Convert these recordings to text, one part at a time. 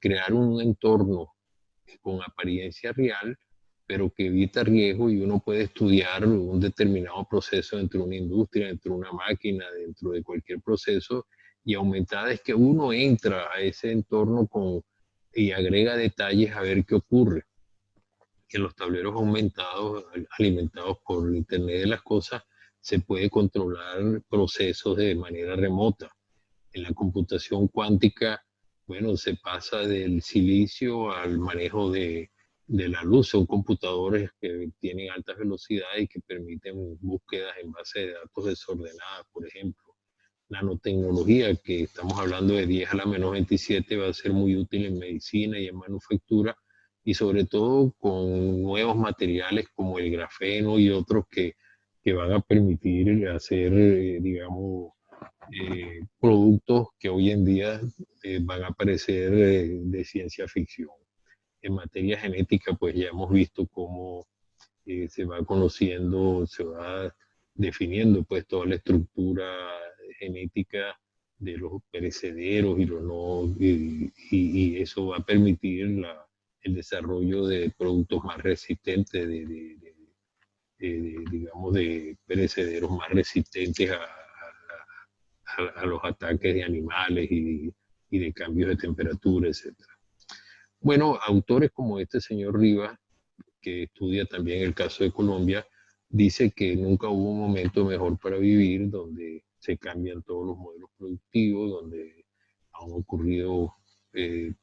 crear un entorno con apariencia real, pero que evita riesgo y uno puede estudiar un determinado proceso dentro de una industria, dentro de una máquina, dentro de cualquier proceso, y aumentada es que uno entra a ese entorno y agrega detalles a ver qué ocurre. Que los tableros aumentados, alimentados por Internet de las cosas, se puede controlar procesos de manera remota. En la computación cuántica, bueno, se pasa del silicio al manejo de la luz. Son computadores que tienen altas velocidades y que permiten búsquedas en base de datos desordenadas, por ejemplo. Nanotecnología, que estamos hablando de 10 a la menos 27, va a ser muy útil en medicina y en manufactura, y sobre todo con nuevos materiales como el grafeno y otros que van a permitir hacer, digamos, productos que hoy en día van a parecer de ciencia ficción. En materia genética, pues ya hemos visto cómo se va conociendo, se va definiendo pues toda la estructura genética de los perecederos y los no, y eso va a permitir el desarrollo de productos más resistentes, digamos, de perecederos más resistentes a los ataques de animales y de cambios de temperatura, etc. Bueno, autores como este señor Rivas, que estudia también el caso de Colombia, dice que nunca hubo un momento mejor para vivir, donde se cambian todos los modelos productivos, donde han ocurrido eh,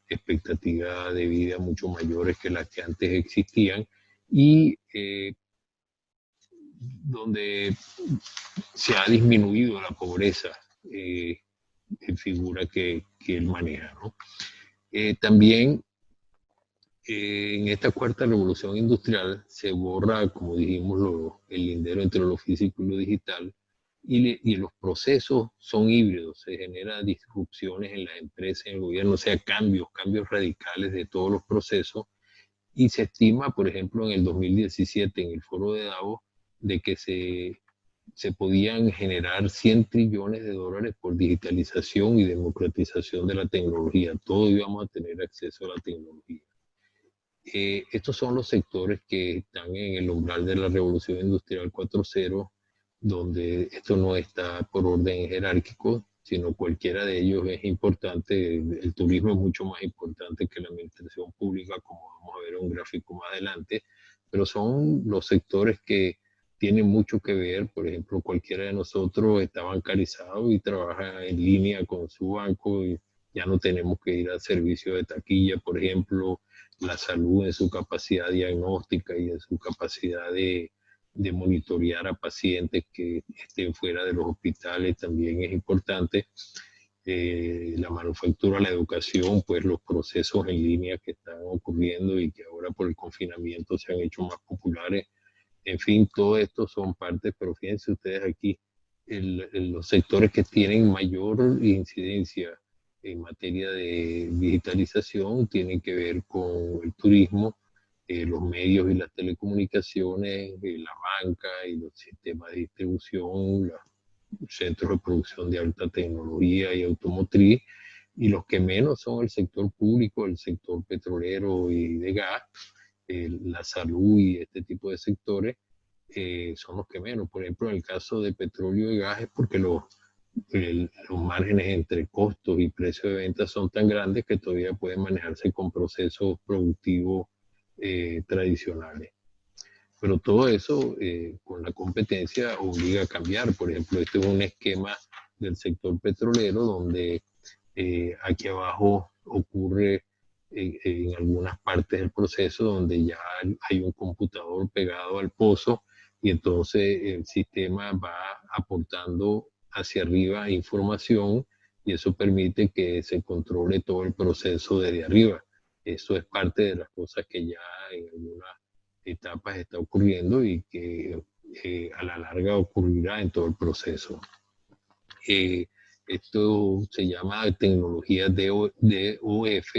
expectativas de vida mucho mayores que las que antes existían y donde se ha disminuido la pobreza en figura que él maneja, ¿no? También en esta cuarta revolución industrial se borra, como dijimos, el lindero entre lo físico y lo digital, y los procesos son híbridos, se generan disrupciones en las empresas, en el gobierno, o sea, cambios radicales de todos los procesos, y se estima, por ejemplo, en el 2017, en el foro de Davos, de que se podían generar 100 trillones de dólares por digitalización y democratización de la tecnología. Todos íbamos a tener acceso a la tecnología. Estos son los sectores que están en el umbral de la revolución industrial 4.0, donde esto no está por orden jerárquico, sino cualquiera de ellos es importante. El turismo es mucho más importante que la administración pública, como vamos a ver en un gráfico más adelante, pero son los sectores que tienen mucho que ver. Por ejemplo, cualquiera de nosotros está bancarizado y trabaja en línea con su banco y ya no tenemos que ir al servicio de taquilla, por ejemplo. La salud en su capacidad diagnóstica y en su capacidad de monitorear a pacientes que estén fuera de los hospitales también es importante. La manufactura, la educación, pues los procesos en línea que están ocurriendo y que ahora por el confinamiento se han hecho más populares. En fin, todo esto son partes, pero fíjense ustedes aquí, los sectores que tienen mayor incidencia en materia de digitalización tienen que ver con el turismo, los medios y las telecomunicaciones, la banca y los sistemas de distribución, los centros de producción de alta tecnología y automotriz, y los que menos son el sector público, el sector petrolero y de gas, la salud y este tipo de sectores son los que menos. Por ejemplo, en el caso de petróleo y gas es porque los márgenes entre costos y precio de venta son tan grandes que todavía pueden manejarse con procesos productivos tradicionales. Pero todo eso con la competencia obliga a cambiar. Por ejemplo, este es un esquema del sector petrolero donde aquí abajo ocurre en algunas partes del proceso donde ya hay un computador pegado al pozo y entonces el sistema va aportando hacia arriba información y eso permite que se controle todo el proceso desde arriba. Eso es parte de las cosas que ya en algunas etapas está ocurriendo y que a la larga ocurrirá en todo el proceso. Esto se llama tecnología DOF,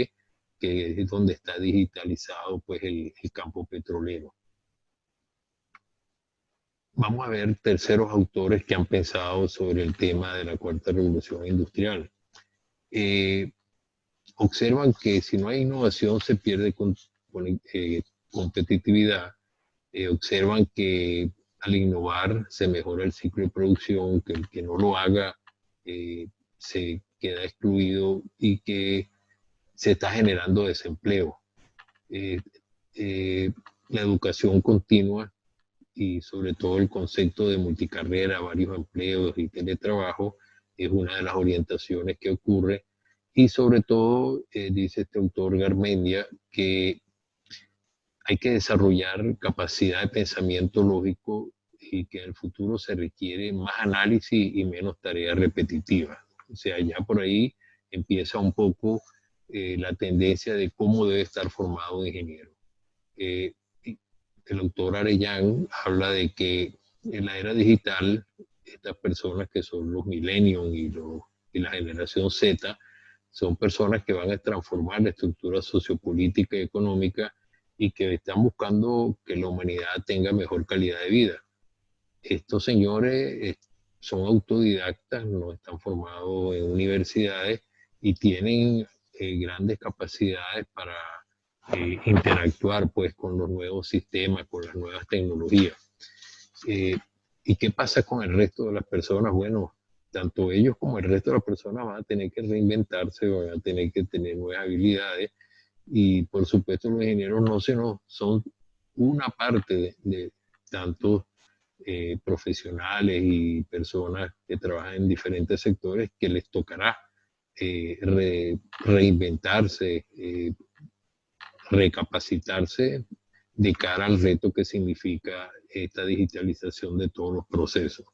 que es donde está digitalizado pues, el campo petrolero. Vamos a ver terceros autores que han pensado sobre el tema de la cuarta revolución industrial. observan que si no hay innovación se pierde competitividad. Observan que al innovar se mejora el ciclo de producción, que el que no lo haga se queda excluido y que se está generando desempleo. Eh, eh, la educación continua y sobre todo el concepto de multicarrera, varios empleos y teletrabajo es una de las orientaciones que ocurre. Y sobre todo, dice este autor Garmendia, que hay que desarrollar capacidad de pensamiento lógico y que en el futuro se requiere más análisis y menos tareas repetitivas. O sea, ya por ahí empieza un poco la tendencia de cómo debe estar formado un ingeniero. Eh, el autor Arellán habla de que en la era digital, estas personas que son los millennials y la generación Z, son personas que van a transformar la estructura sociopolítica y económica y que están buscando que la humanidad tenga mejor calidad de vida. Estos señores son autodidactas, no están formados en universidades y tienen grandes capacidades para interactuar pues con los nuevos sistemas, con las nuevas tecnologías. Eh, ¿Y qué pasa con el resto de las personas? Bueno, tanto ellos como el resto de las personas van a tener que reinventarse, van a tener que tener nuevas habilidades y por supuesto los ingenieros no son una parte de tantos profesionales y personas que trabajan en diferentes sectores que les tocará reinventarse, recapacitarse de cara al reto que significa esta digitalización de todos los procesos.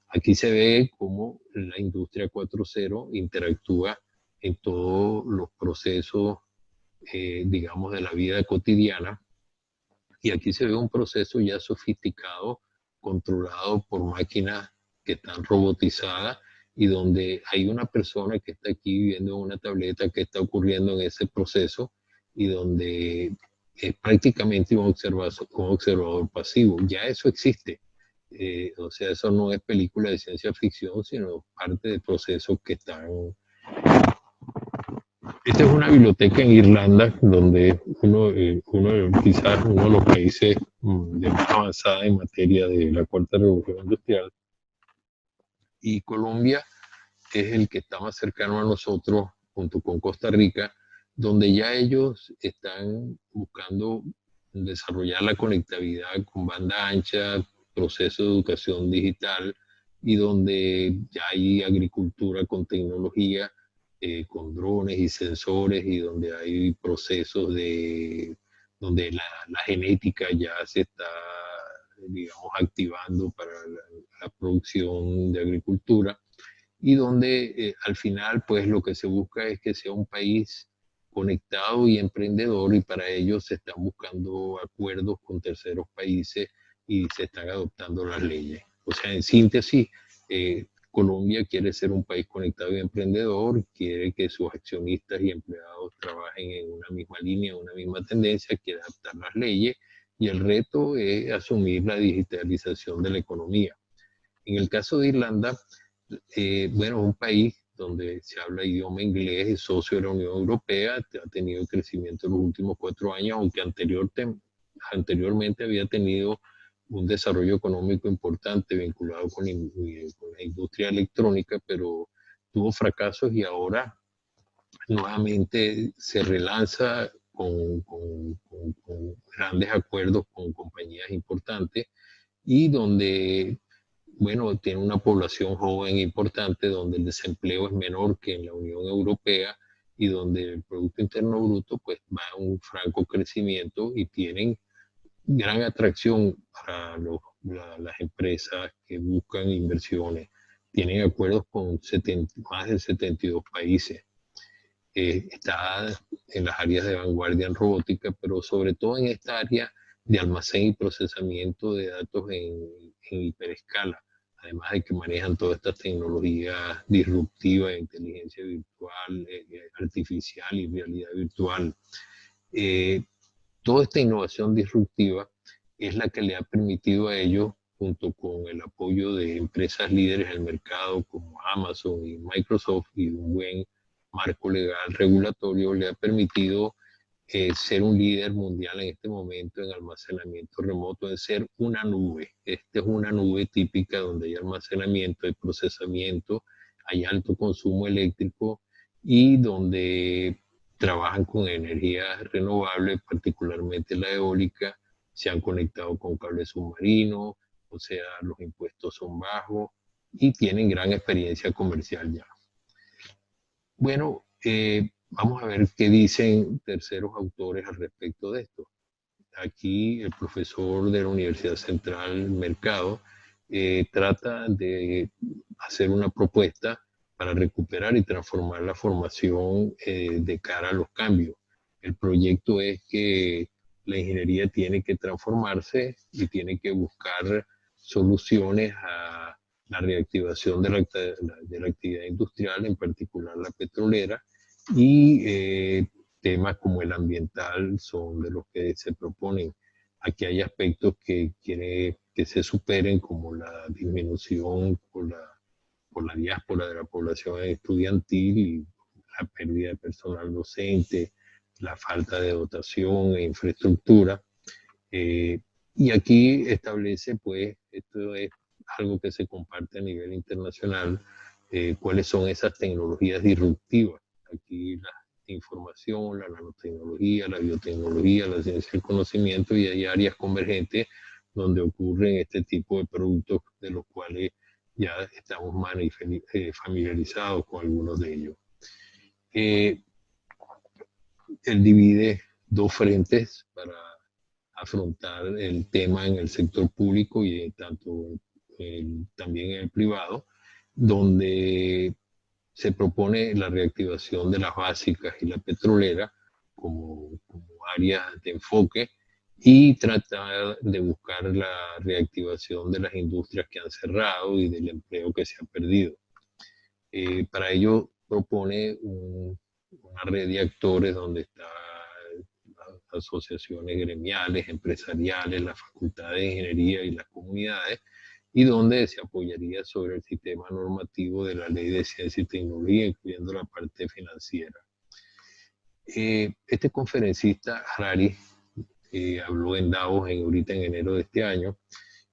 Aquí se ve cómo la industria 4.0 interactúa en todos los procesos, digamos, de la vida cotidiana. Y aquí se ve un proceso ya sofisticado, controlado por máquinas que están robotizadas y donde hay una persona que está aquí viendo una tableta que está ocurriendo en ese proceso y donde es prácticamente un observador pasivo. Ya eso existe. O sea, eso no es película de ciencia ficción, sino parte de procesos que están. Esta es una biblioteca en Irlanda, donde quizás uno de los países de más avanzada en materia de la cuarta revolución industrial. Y Colombia es el que está más cercano a nosotros, junto con Costa Rica, donde ya ellos están buscando desarrollar la conectividad con banda ancha, proceso de educación digital, y donde ya hay agricultura con tecnología, con drones y sensores, y donde hay procesos donde la genética ya se está, digamos, activando para la producción de agricultura y donde al final pues lo que se busca es que sea un país conectado y emprendedor y para ello se están buscando acuerdos con terceros países y se están adoptando las leyes. O sea, en síntesis, Colombia quiere ser un país conectado y emprendedor, quiere que sus accionistas y empleados trabajen en una misma línea, en una misma tendencia, quiere adaptar las leyes y el reto es asumir la digitalización de la economía. En el caso de Irlanda, bueno, un país donde se habla idioma inglés, es socio de la Unión Europea, ha tenido crecimiento en los últimos 4 años, aunque anteriormente había tenido un desarrollo económico importante vinculado con la industria electrónica, pero tuvo fracasos y ahora nuevamente se relanza con grandes acuerdos con compañías importantes y donde bueno, tiene una población joven importante, donde el desempleo es menor que en la Unión Europea y donde el Producto Interno Bruto pues va a un franco crecimiento y tienen gran atracción para las empresas que buscan inversiones. Tienen acuerdos con más de 72 países. Está en las áreas de vanguardia en robótica, pero sobre todo en esta área de almacén y procesamiento de datos en hiperescala, además de que manejan todas estas tecnologías disruptivas de inteligencia virtual, artificial y realidad virtual. Eh, Toda esta innovación disruptiva es la que le ha permitido a ellos, junto con el apoyo de empresas líderes del mercado como Amazon y Microsoft y un buen marco legal regulatorio le ha permitido ser un líder mundial en este momento en almacenamiento remoto, en ser una nube. Esta es una nube típica donde hay almacenamiento, hay procesamiento, hay alto consumo eléctrico y donde trabajan con energías renovables, particularmente la eólica, se han conectado con cables submarinos, o sea, los impuestos son bajos y tienen gran experiencia comercial ya. Bueno, vamos a ver qué dicen terceros autores al respecto de esto. Aquí el profesor de la Universidad Central Mercado trata de hacer una propuesta para recuperar y transformar la formación de cara a los cambios. El proyecto es que la ingeniería tiene que transformarse y tiene que buscar soluciones a la reactivación de la actividad industrial, en particular la petrolera, y temas como el ambiental son de los que se proponen. Aquí hay aspectos que quiere que se superen, como la disminución por la diáspora de la población estudiantil y la pérdida de personal docente, la falta de dotación e infraestructura. Y aquí establece, pues, esto es algo que se comparte a nivel internacional, cuáles son esas tecnologías disruptivas. Aquí la información, la nanotecnología, la biotecnología, la ciencia del conocimiento, y hay áreas convergentes donde ocurren este tipo de productos de los cuales ya estamos familiarizados con algunos de ellos. Él divide dos frentes para afrontar el tema en el sector público y también en el privado, donde se propone la reactivación de las básicas y la petrolera como áreas de enfoque, y tratar de buscar la reactivación de las industrias que han cerrado y del empleo que se ha perdido. Para ello propone una red de actores donde están las asociaciones gremiales, empresariales, las facultades de ingeniería y las comunidades, y donde se apoyaría sobre el sistema normativo de la Ley de Ciencia y Tecnología, incluyendo la parte financiera. Este conferencista, Harari, habló en Davos ahorita en enero de este año,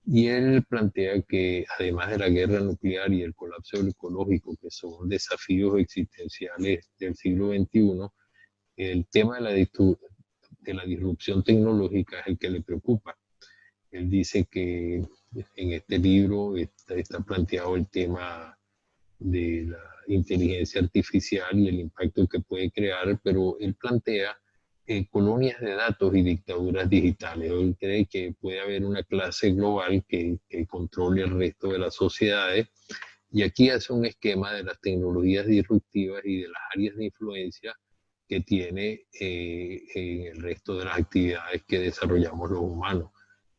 y él plantea que además de la guerra nuclear y el colapso ecológico, que son desafíos existenciales del siglo XXI, el tema de la disrupción tecnológica es el que le preocupa. Él dice que en este libro está planteado el tema de la inteligencia artificial y el impacto que puede crear, pero él plantea colonias de datos y dictaduras digitales. Él cree que puede haber una clase global que controle el resto de las sociedades, y aquí hace un esquema de las tecnologías disruptivas y de las áreas de influencia que tiene en el resto de las actividades que desarrollamos los humanos.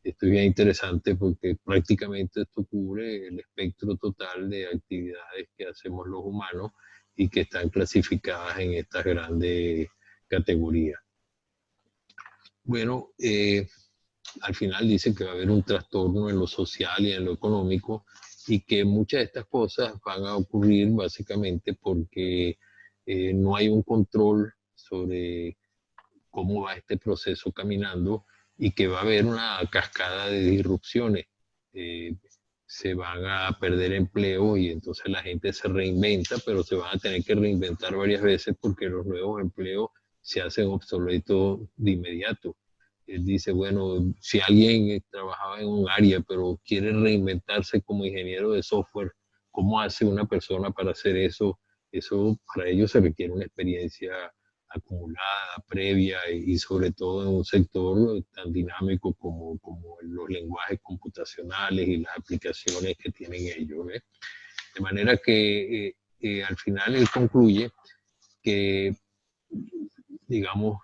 Esto es bien interesante porque prácticamente esto cubre el espectro total de actividades que hacemos los humanos y que están clasificadas en estas grandes categorías. Bueno, al final dice que va a haber un trastorno en lo social y en lo económico, y que muchas de estas cosas van a ocurrir básicamente porque no hay un control sobre cómo va este proceso caminando, y que va a haber una cascada de disrupciones. Se van a perder empleos y entonces la gente se reinventa, pero se van a tener que reinventar varias veces porque los nuevos empleos se hacen obsoletos de inmediato. Él dice, bueno, si alguien trabajaba en un área pero quiere reinventarse como ingeniero de software, ¿cómo hace una persona para hacer eso? Eso para ellos se requiere una experiencia acumulada, previa, y sobre todo en un sector tan dinámico como los lenguajes computacionales y las aplicaciones que tienen ellos. ¿Ves? De manera que al final él concluye que, digamos,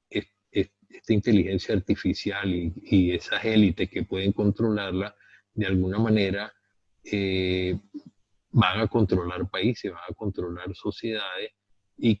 esta inteligencia artificial y esas élites que pueden controlarla, de alguna manera van a controlar países, van a controlar sociedades, y